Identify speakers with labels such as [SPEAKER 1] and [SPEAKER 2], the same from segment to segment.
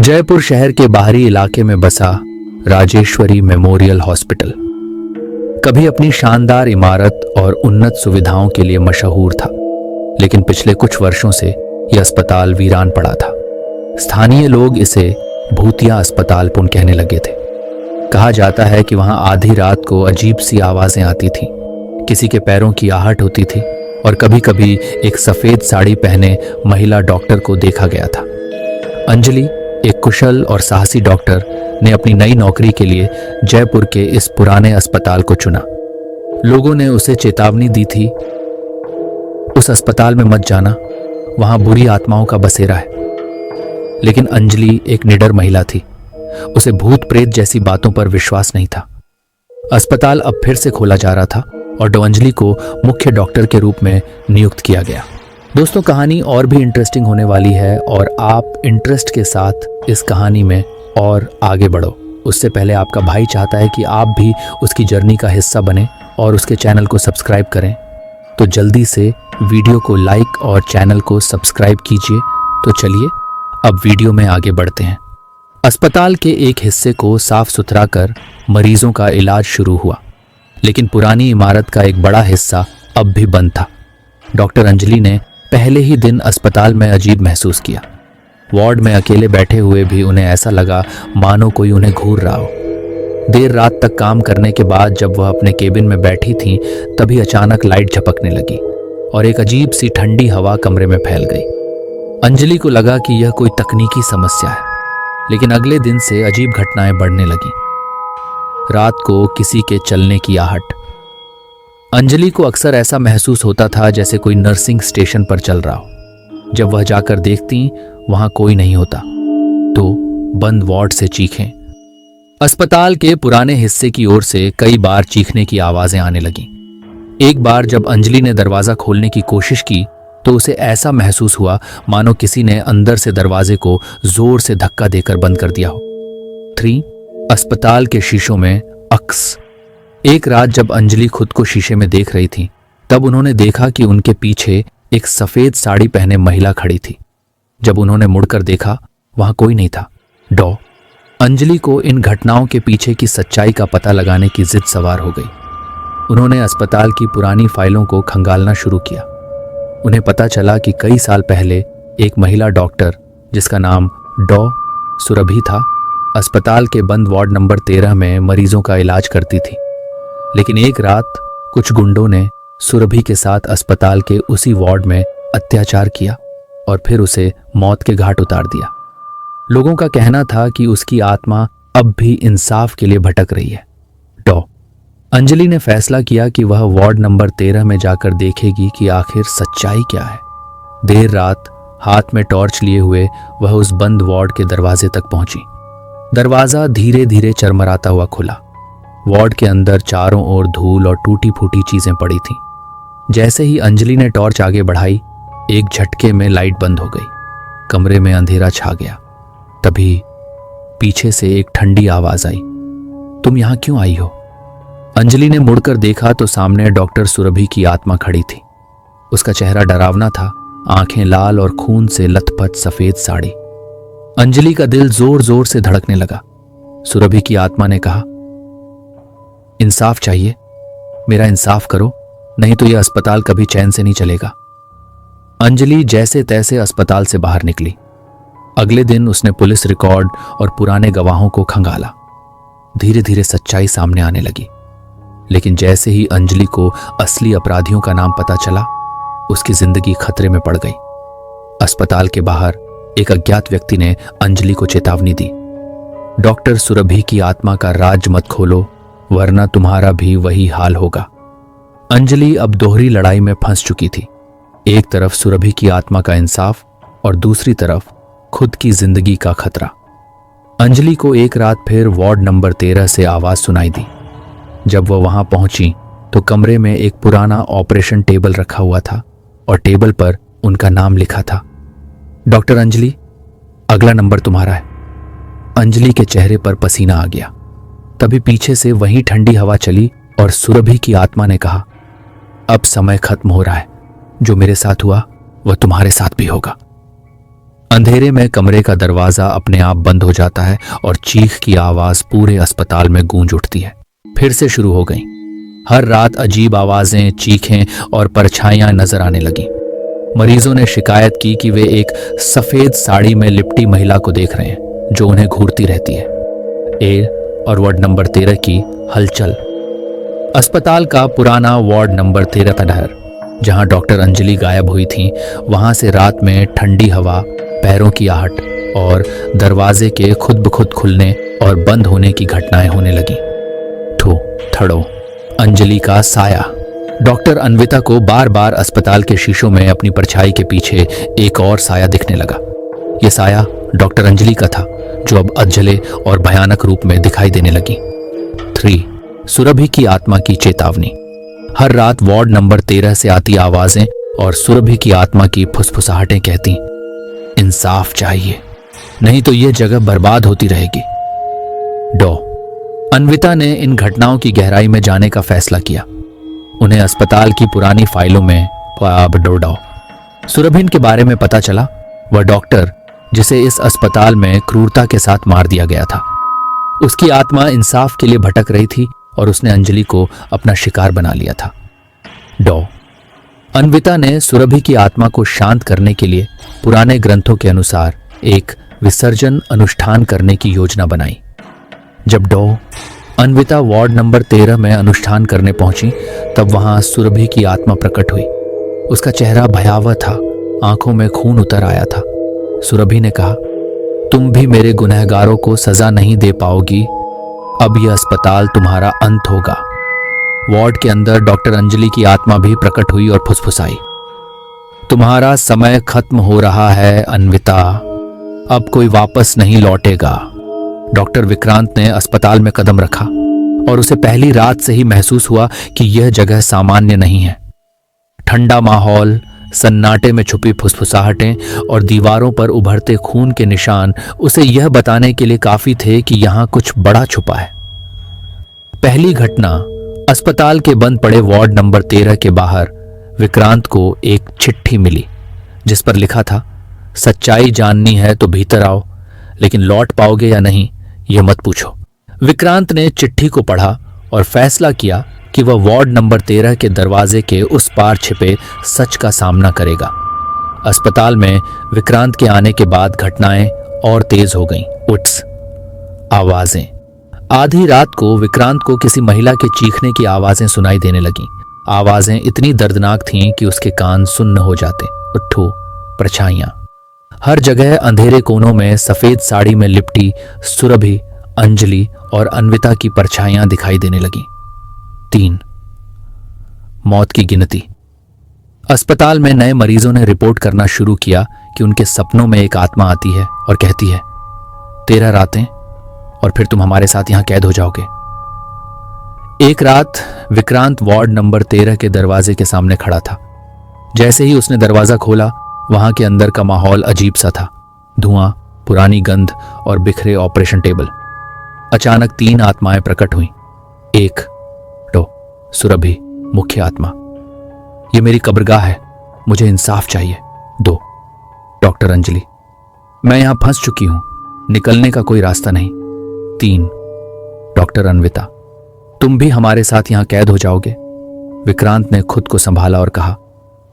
[SPEAKER 1] जयपुर शहर के बाहरी इलाके में बसा राजेश्वरी मेमोरियल हॉस्पिटल कभी अपनी शानदार इमारत और उन्नत सुविधाओं के लिए मशहूर था, लेकिन पिछले कुछ वर्षों से यह अस्पताल वीरान पड़ा था। स्थानीय लोग इसे भूतिया अस्पताल पुन कहने लगे थे। कहा जाता है कि वहां आधी रात को अजीब सी आवाजें आती थीं, किसी के पैरों की आहट होती थी और कभी कभी एक सफेद साड़ी पहने महिला डॉक्टर को देखा गया था। अंजलि, एक कुशल और साहसी डॉक्टर, ने अपनी नई नौकरी के लिए जयपुर के इस पुराने अस्पताल को चुना। लोगों ने उसे चेतावनी दी थी, उस अस्पताल में मत जाना, वहां बुरी आत्माओं का बसेरा है। लेकिन अंजलि एक निडर महिला थी, उसे भूत प्रेत जैसी बातों पर विश्वास नहीं था। अस्पताल अब फिर से खोला जा रहा था और डॉ अंजलि को मुख्य डॉक्टर के रूप में नियुक्त किया गया। दोस्तों, कहानी और भी इंटरेस्टिंग होने वाली है और आप इंटरेस्ट के साथ इस कहानी में और आगे बढ़ो। उससे पहले आपका भाई चाहता है कि आप भी उसकी जर्नी का हिस्सा बने और उसके चैनल को सब्सक्राइब करें, तो जल्दी से वीडियो को लाइक और चैनल को सब्सक्राइब कीजिए। तो चलिए अब वीडियो में आगे बढ़ते हैं। अस्पताल के एक हिस्से को साफ सुथरा कर मरीजों का इलाज शुरू हुआ, लेकिन पुरानी इमारत का एक बड़ा हिस्सा अब भी बंद था। डॉक्टर अंजलि ने पहले ही दिन अस्पताल में अजीब महसूस किया। वार्ड में अकेले बैठे हुए भी उन्हें ऐसा लगा मानो कोई उन्हें घूर रहा हो। देर रात तक काम करने के बाद जब वह अपने केबिन में बैठी थीं, तभी अचानक लाइट झपकने लगी और एक अजीब सी ठंडी हवा कमरे में फैल गई। अंजलि को लगा कि यह कोई तकनीकी समस्या है, लेकिन अगले दिन से अजीब घटनाएं बढ़ने लगीं। रात को किसी के चलने की आहट। अंजलि को अक्सर ऐसा महसूस होता था जैसे कोई नर्सिंग स्टेशन पर चल रहा हो। जब वह जाकर देखती, वहां कोई नहीं होता, तो बंद वार्ड से चीखें। अस्पताल के पुराने हिस्से की ओर से कई बार चीखने की आवाजें आने लगीं। एक बार जब अंजलि ने दरवाजा खोलने की कोशिश की, तो उसे ऐसा महसूस हुआ मानो किसी ने अंदर से दरवाजे को जोर से धक्का देकर बंद कर दिया हो। 3. अस्पताल के शीशों में अक्स। एक रात जब अंजलि खुद को शीशे में देख रही थी, तब उन्होंने देखा कि उनके पीछे एक सफेद साड़ी पहने महिला खड़ी थी। जब उन्होंने मुड़कर देखा, वहां कोई नहीं था। डॉ अंजलि को इन घटनाओं के पीछे की सच्चाई का पता लगाने की जिद सवार हो गई। उन्होंने अस्पताल की पुरानी फाइलों को खंगालना शुरू किया। उन्हें पता चला कि कई साल पहले एक महिला डॉक्टर, जिसका नाम डॉ सुरभि था, अस्पताल के बंद वार्ड नंबर 13 में मरीजों का इलाज करती थी। लेकिन एक रात कुछ गुंडों ने सुरभि के साथ अस्पताल के उसी वार्ड में अत्याचार किया और फिर उसे मौत के घाट उतार दिया। लोगों का कहना था कि उसकी आत्मा अब भी इंसाफ के लिए भटक रही है। डॉ अंजलि ने फैसला किया कि वह वार्ड नंबर 13 में जाकर देखेगी कि आखिर सच्चाई क्या है। देर रात हाथ में टॉर्च लिए हुए वह उस बंद वार्ड के दरवाजे तक पहुंची। दरवाजा धीरे धीरे चरमराता हुआ खुला। वार्ड के अंदर चारों ओर धूल और टूटी फूटी चीजें पड़ी थीं। जैसे ही अंजलि ने टॉर्च आगे बढ़ाई, एक झटके में लाइट बंद हो गई। कमरे में अंधेरा छा गया। तभी पीछे से एक ठंडी आवाज आई, तुम यहां क्यों आई हो? अंजलि ने मुड़कर देखा तो सामने डॉक्टर सुरभि की आत्मा खड़ी थी। उसका चेहरा डरावना था, आंखें लाल और खून से लथपथ सफेद साड़ी। अंजलि का दिल जोर जोर से धड़कने लगा। सुरभि की आत्मा ने कहा, इंसाफ चाहिए, मेरा इंसाफ करो, नहीं तो यह अस्पताल कभी चैन से नहीं चलेगा। अंजलि जैसे तैसे अस्पताल से बाहर निकली। अगले दिन उसने पुलिस रिकॉर्ड और पुराने गवाहों को खंगाला। धीरे धीरे सच्चाई सामने आने लगी। लेकिन जैसे ही अंजलि को असली अपराधियों का नाम पता चला, उसकी जिंदगी खतरे में पड़ गई। अस्पताल के बाहर एक अज्ञात व्यक्ति ने अंजलि को चेतावनी दी, डॉक्टर सुरभि की आत्मा का राज मत खोलो, वरना तुम्हारा भी वही हाल होगा। अंजलि अब दोहरी लड़ाई में फंस चुकी थी। एक तरफ सुरभि की आत्मा का इंसाफ और दूसरी तरफ खुद की जिंदगी का खतरा। अंजलि को एक रात फिर वार्ड नंबर 13 से आवाज सुनाई दी। जब वह वहां पहुंची तो कमरे में एक पुराना ऑपरेशन टेबल रखा हुआ था और टेबल पर उनका नाम लिखा था, डॉक्टर अंजलि, अगला नंबर तुम्हारा है। अंजलि के चेहरे पर पसीना आ गया। तभी पीछे से वही ठंडी हवा चली और सुरभि की आत्मा ने कहा, अब समय खत्म हो रहा है, जो मेरे साथ हुआ वह तुम्हारे साथ भी होगा। अंधेरे में कमरे का दरवाजा अपने आप बंद हो जाता है और चीख की आवाज पूरे अस्पताल में गूंज उठती है। फिर से शुरू हो गई। हर रात अजीब आवाजें, चीखें और परछाइयां नजर आने लगी। मरीजों ने शिकायत की कि वे एक सफेद साड़ी में लिपटी महिला को देख रहे हैं जो उन्हें घूरती रहती है। ए और वार्ड नंबर 13 की हलचल। अस्पताल का पुराना वार्ड नंबर 13 का डर, जहां डॉक्टर अंजलि गायब हुई थी, वहां से रात में ठंडी हवा, पैरों की आहट और दरवाजे के खुद ब खुद खुलने और बंद होने की घटनाएं होने लगी। ठो थड़ो अंजलि का साया। डॉक्टर अन्विता को बार बार अस्पताल के शीशों में अपनी परछाई के पीछे एक और साया दिखने लगा। यह साया डॉक्टर अंजलि का था, जो अब अधजले और भयानक रूप में दिखाई देने लगी। 3 सुरभि की आत्मा की चेतावनी। हर रात वार्ड नंबर 13 से आती आवाजें और सुरभि की आत्मा की फुसफुसाहटें कहती, इंसाफ चाहिए, नहीं तो यह जगह बर्बाद होती रहेगी। डॉ अन्विता ने इन घटनाओं की गहराई में जाने का फैसला किया। उन्हें अस्पताल की पुरानी फाइलों में सुरभिन के बारे में पता चला। वह डॉक्टर जिसे इस अस्पताल में क्रूरता के साथ मार दिया गया था, उसकी आत्मा इंसाफ के लिए भटक रही थी और उसने अंजलि को अपना शिकार बना लिया था। डॉ अन्विता ने सुरभि की आत्मा को शांत करने के लिए पुराने ग्रंथों के अनुसार एक विसर्जन अनुष्ठान करने की योजना बनाई। जब डॉ अन्विता वार्ड नंबर 13 में अनुष्ठान करने पहुंची, तब वहां सुरभि की आत्मा प्रकट हुई। उसका चेहरा भयावह था, आंखों में खून उतर आया था। सुरभि ने कहा, तुम भी मेरे गुनहगारों को सजा नहीं दे पाओगी, अब यह अस्पताल तुम्हारा अंत होगा। वार्ड के अंदर डॉक्टर अंजलि की आत्मा भी प्रकट हुई और फुसफुसाई, तुम्हारा समय खत्म हो रहा है अन्विता, अब कोई वापस नहीं लौटेगा। डॉक्टर विक्रांत ने अस्पताल में कदम रखा और उसे पहली रात से ही महसूस हुआ कि यह जगह सामान्य नहीं है। ठंडा माहौल, सन्नाटे में छुपी फुसफुसाहटें और दीवारों पर उभरते खून के निशान उसे यह बताने के लिए काफी थे कि यहां कुछ बड़ा छुपा है। पहली घटना, अस्पताल के बंद पड़े वार्ड नंबर 13 के बाहर विक्रांत को एक चिट्ठी मिली, जिस पर लिखा था, सच्चाई जाननी है तो भीतर आओ, लेकिन लौट पाओगे या नहीं यह मत पूछो। विक्रांत ने चिट्ठी को पढ़ा और फैसला किया कि वह वार्ड नंबर 13 के दरवाजे के उस पार छिपे सच का सामना करेगा। अस्पताल में विक्रांत के आने के बाद घटनाएं और तेज हो गईं। उट्स आवाजें। आधी रात को विक्रांत को किसी महिला के चीखने की आवाजें सुनाई देने लगीं। आवाजें इतनी दर्दनाक थीं कि उसके कान सुन्न हो जाते। उठो परछाइयां। हर जगह अंधेरे कोनों में सफेद साड़ी में लिपटी सुरभि, अंजलि और अन्विता की परछाइयां दिखाई देने लगीं। 3 मौत की गिनती। अस्पताल में नए मरीजों ने रिपोर्ट करना शुरू किया कि उनके सपनों में एक आत्मा आती है और कहती है, 13 रातें और फिर तुम हमारे साथ यहां कैद हो जाओगे। एक रात विक्रांत वार्ड नंबर 13 के दरवाजे के सामने खड़ा था। जैसे ही उसने दरवाजा खोला, वहां के अंदर का माहौल अजीब सा था। धुआं, पुरानी गंध और बिखरे ऑपरेशन टेबल। अचानक 3 आत्माएं प्रकट हुईं। 1 डॉ सुरभि, मुख्य आत्मा, ये मेरी कब्रगाह है, मुझे इंसाफ चाहिए। 2 डॉक्टर अंजलि, मैं यहां फंस चुकी हूं, निकलने का कोई रास्ता नहीं। 3 डॉक्टर अन्विता, तुम भी हमारे साथ यहां कैद हो जाओगे। विक्रांत ने खुद को संभाला और कहा,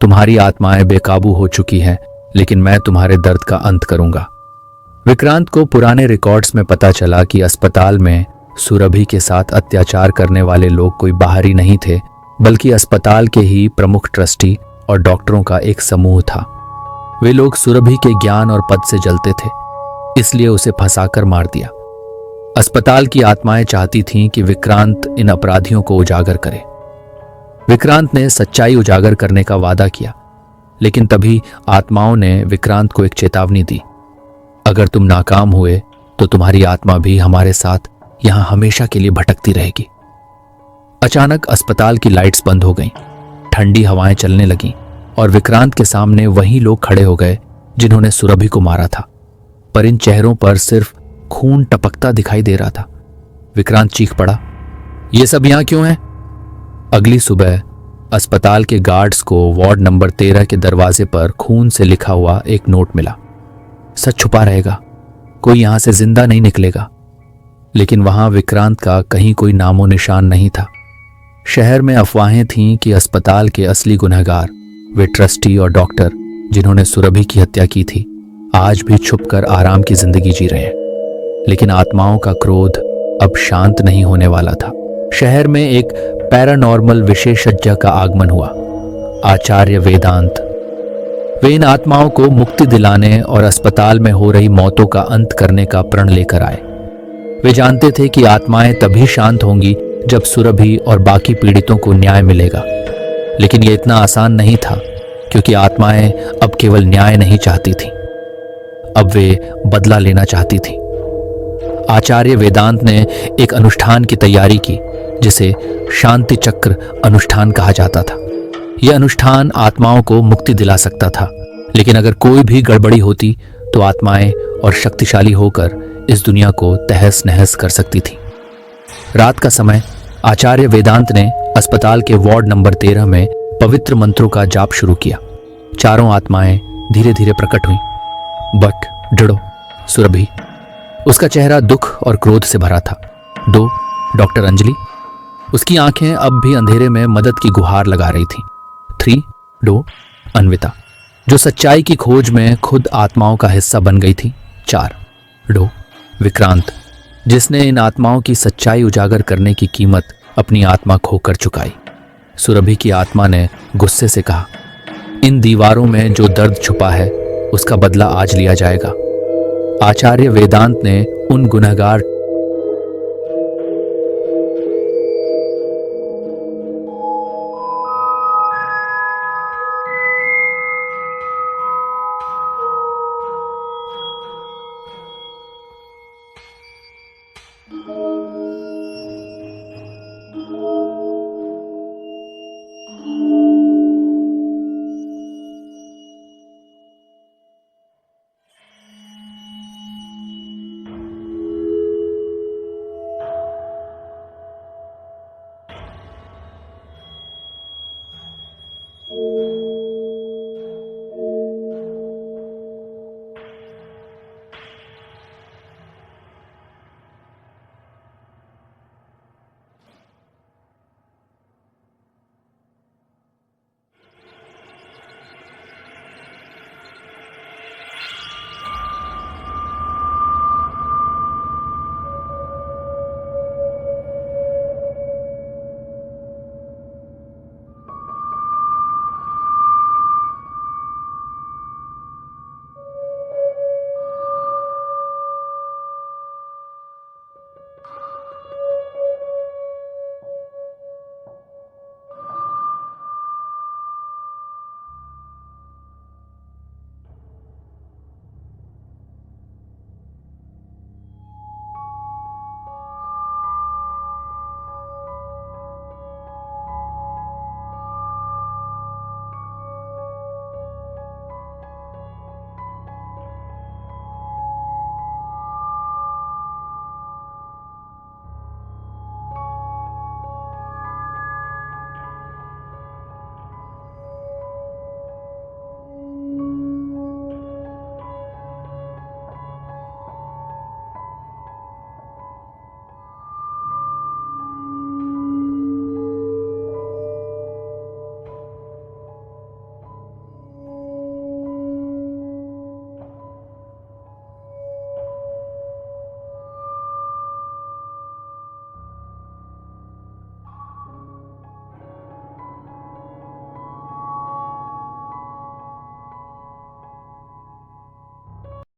[SPEAKER 1] तुम्हारी आत्माएं बेकाबू हो चुकी हैं, लेकिन मैं तुम्हारे दर्द का अंत करूंगा। विक्रांत को पुराने रिकॉर्ड्स में पता चला कि अस्पताल में सुरभि के साथ अत्याचार करने वाले लोग कोई बाहरी नहीं थे, बल्कि अस्पताल के ही प्रमुख ट्रस्टी और डॉक्टरों का एक समूह था। वे लोग सुरभि के ज्ञान और पद से जलते थे, इसलिए उसे फंसाकर मार दिया। अस्पताल की आत्माएं चाहती थीं कि विक्रांत इन अपराधियों को उजागर करे। विक्रांत ने सच्चाई उजागर करने का वादा किया, लेकिन तभी आत्माओं ने विक्रांत को एक चेतावनी दी, अगर तुम नाकाम हुए तो तुम्हारी आत्मा भी हमारे साथ यहां हमेशा के लिए भटकती रहेगी। अचानक अस्पताल की लाइट्स बंद हो गईं, ठंडी हवाएं चलने लगीं और विक्रांत के सामने वही लोग खड़े हो गए जिन्होंने सुरभि को मारा था, पर इन चेहरों पर सिर्फ खून टपकता दिखाई दे रहा था। विक्रांत चीख पड़ा, ये सब यहां क्यों है? अगली सुबह अस्पताल के गार्ड्स को वार्ड नंबर 13 के दरवाजे पर खून से लिखा हुआ एक नोट मिला। सच छुपा रहेगा, कोई यहां से जिंदा नहीं निकलेगा। लेकिन वहां विक्रांत का कहीं कोई नामो निशान नहीं था। शहर में अफवाहें थीं कि अस्पताल के असली गुनहगार, वे ट्रस्टी और डॉक्टर जिन्होंने सुरभि की हत्या की थी, आज भी छुपकर आराम की जिंदगी जी रहे हैं। लेकिन आत्माओं का क्रोध अब शांत नहीं होने वाला था। शहर में एक पैरानॉर्मल विशेषज्ञ का आगमन हुआ, आचार्य वेदांत। वे इन आत्माओं को मुक्ति दिलाने और अस्पताल में हो रही मौतों का अंत करने का प्रण लेकर आए। वे जानते थे कि आत्माएं तभी शांत होंगी जब सुरभि और बाकी पीड़ितों को न्याय मिलेगा। लेकिन यह इतना आसान नहीं था, क्योंकि आत्माएं अब केवल न्याय नहीं चाहती थीं, अब वे बदला लेना चाहती थीं। आचार्य वेदांत ने एक अनुष्ठान की तैयारी की, जिसे शांति चक्र अनुष्ठान कहा जाता था। यह अनुष्ठान आत्माओं को मुक्ति दिला सकता था, लेकिन अगर कोई भी गड़बड़ी होती तो आत्माएं और शक्तिशाली होकर इस दुनिया को तहस नहस कर सकती थी। रात का समय, आचार्य वेदांत ने अस्पताल के वार्ड नंबर 13 में पवित्र मंत्रों का जाप शुरू किया। चारों आत्माएं धीरे धीरे प्रकट हुईं। बट डरो सुरभि, उसका चेहरा दुख और क्रोध से भरा था। 2 डॉक्टर अंजलि, उसकी आंखें अब भी अंधेरे में मदद की गुहार लगा रही थीं। 3 डो अन्विता, जो सच्चाई की खोज में खुद आत्माओं का हिस्सा बन गई थी। 4 डो विक्रांत, जिसने इन आत्माओं की सच्चाई उजागर करने की कीमत अपनी आत्मा खोकर चुकाई। सुरभि की आत्मा ने गुस्से से कहा, इन दीवारों में जो दर्द छुपा है उसका बदला आज लिया जाएगा। आचार्य वेदांत ने उन गुनहगार